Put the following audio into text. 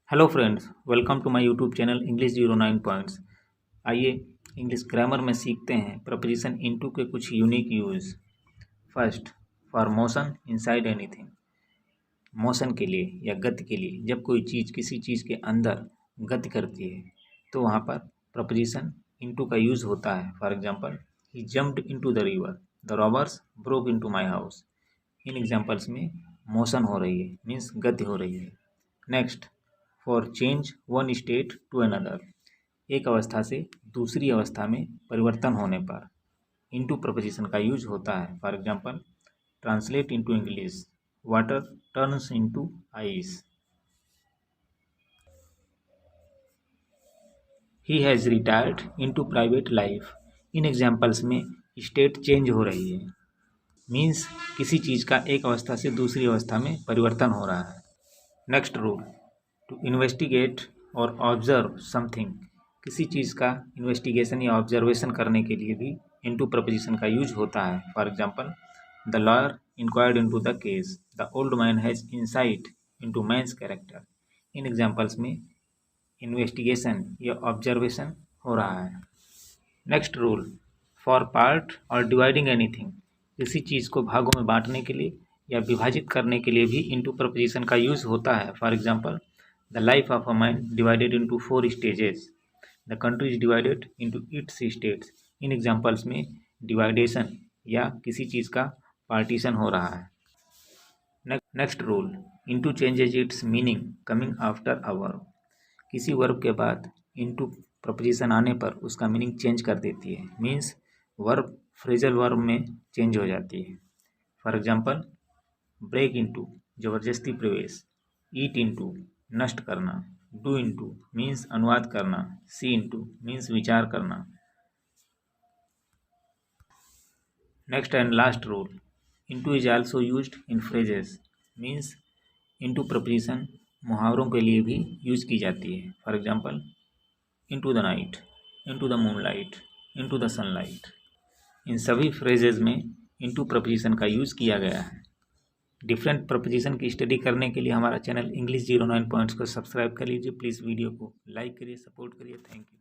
Hello friends, welcome to my YouTube channel English 09 points. आइए English grammar में सीखते हैं प्रपोजिशन इनटू के कुछ unique use. First, for motion inside anything. Motion के लिए या गति के लिए जब कोई चीज़ किसी चीज़ के अंदर गति करती है तो वहाँ पर प्रपोजिशन इनटू का यूज़ होता है। For example, he jumped into the river, the robbers broke into my house. In examples में मोशन हो रही है, मीन्स गति हो रही है। Next, for change one state to another. एक अवस्था से दूसरी अवस्था में परिवर्तन होने पर इनटू प्रपोजिशन का यूज होता है। For example, translate into English, water turns into ice. He has retired into private life. In examples में स्टेट चेंज हो रही है, मीन्स किसी चीज़ का एक अवस्था से दूसरी अवस्था में परिवर्तन हो रहा है। नेक्स्ट रूल, टू इन्वेस्टिगेट और ऑब्जर्व समथिंग। किसी चीज़ का इन्वेस्टिगेशन या ऑब्जर्वेशन करने के लिए भी इनटू प्रपोजिशन का यूज होता है। For example, the lawyer inquired into the case, the old man has insight into man's character. In examples में इन्वेस्टिगेशन या ऑब्जर्वेशन हो रहा है। नेक्स्ट रूल, फॉर पार्ट और डिवाइडिंग एनीथिंग। किसी चीज़ को भागों में बांटने के लिए या विभाजित करने के लिए भी इनटू प्रपोजिशन का यूज होता है। For example, the life of a man divided into 4 stages, the country is divided into its states. In examples में डिवाइडेशन या किसी चीज़ का पार्टीशन हो रहा है। Next rule, into changes it's meaning coming after a verb. किसी वर्ब के बाद इनटू प्रपोजिशन आने पर उसका मीनिंग चेंज कर देती है, मीन्स वर्ब फ्रेजल वर्ब में चेंज हो जाती है। फॉर एग्जांपल, ब्रेक इनटू जबरदस्ती प्रवेश, ईट इनटू नष्ट करना, डू इनटू मीन्स अनुवाद करना, सी इनटू मीन्स विचार करना। Next and last rule, into is also used in phrases, means into preposition मुहावरों के लिए भी यूज की जाती है। For example, into the night, into the moonlight, into the sunlight. इन सभी फ्रेजेज में इनटू प्रपोजिशन का यूज किया गया है। डिफरेंट प्रपोजिशन की स्टडी करने के लिए हमारा चैनल इंग्लिश 09 पॉइंट्स को सब्सक्राइब कर लीजिए। प्लीज़ वीडियो को लाइक करिए, सपोर्ट करिए। Thank you.